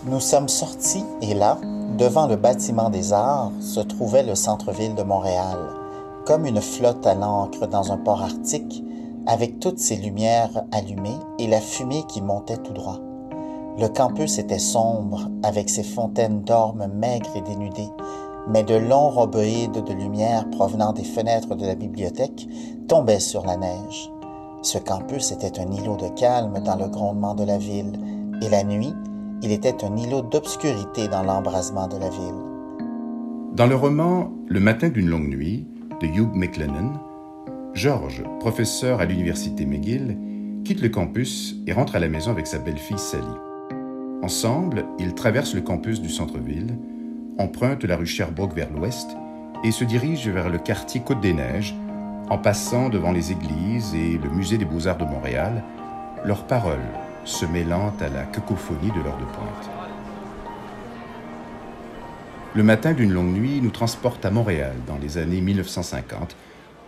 Nous sommes sortis et là, devant le bâtiment des Arts, se trouvait le centre-ville de Montréal, comme une flotte à l'ancre dans un port arctique, avec toutes ses lumières allumées et la fumée qui montait tout droit. Le campus était sombre, avec ses fontaines d'ormes maigres et dénudées, mais de longs rhomboïdes de lumière provenant des fenêtres de la bibliothèque tombaient sur la neige. Ce campus était un îlot de calme dans le grondement de la ville, et la nuit, il était un îlot d'obscurité dans l'embrasement de la ville. Dans le roman « Le matin d'une longue nuit » de Hugh McLennan, George, professeur à l'université McGill, quitte le campus et rentre à la maison avec sa belle-fille Sally. Ensemble, ils traversent le campus du centre-ville, empruntent la rue Sherbrooke vers l'ouest et se dirigent vers le quartier Côte-des-Neiges, en passant devant les églises et le musée des beaux-arts de Montréal, leurs paroles se mêlant à la cacophonie de l'heure de pointe. Le matin d'une longue nuit nous transporte à Montréal dans les années 1950,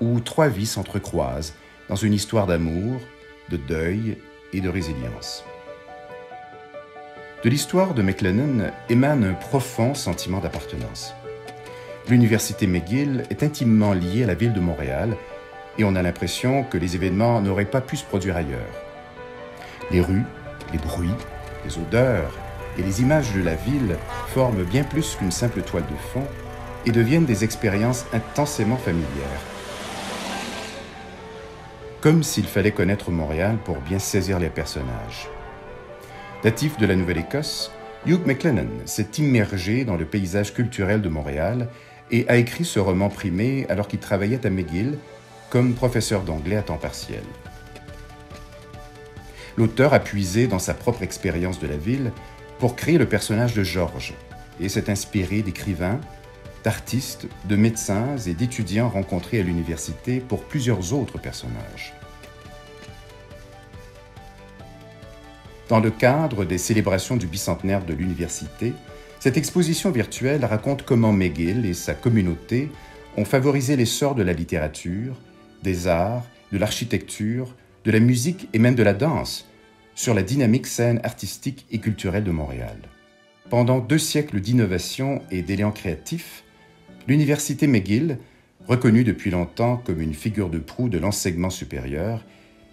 où trois vies s'entrecroisent dans une histoire d'amour, de deuil et de résilience. De l'histoire de McLennan émane un profond sentiment d'appartenance. L'université McGill est intimement liée à la ville de Montréal et on a l'impression que les événements n'auraient pas pu se produire ailleurs. Les rues, les bruits, les odeurs et les images de la ville forment bien plus qu'une simple toile de fond et deviennent des expériences intensément familières. Comme s'il fallait connaître Montréal pour bien saisir les personnages. Natif de la Nouvelle-Écosse, Hugh McLennan s'est immergé dans le paysage culturel de Montréal et a écrit ce roman primé alors qu'il travaillait à McGill comme professeur d'anglais à temps partiel. L'auteur a puisé dans sa propre expérience de la ville pour créer le personnage de George et s'est inspiré d'écrivains, d'artistes, de médecins et d'étudiants rencontrés à l'université pour plusieurs autres personnages. Dans le cadre des célébrations du bicentenaire de l'université, cette exposition virtuelle raconte comment McGill et sa communauté ont favorisé l'essor de la littérature, des arts, de l'architecture, de la musique et même de la danse sur la dynamique scène artistique et culturelle de Montréal. Pendant 2 siècles d'innovation et d'élan créatif, l'université McGill, reconnue depuis longtemps comme une figure de proue de l'enseignement supérieur,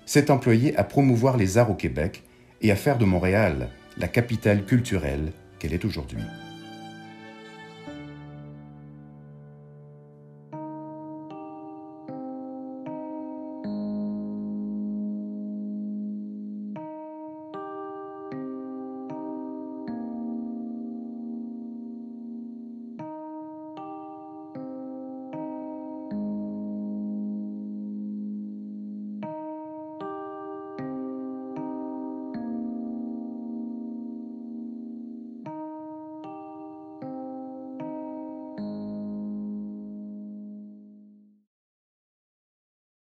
s'est employée à promouvoir les arts au Québec et à faire de Montréal la capitale culturelle qu'elle est aujourd'hui.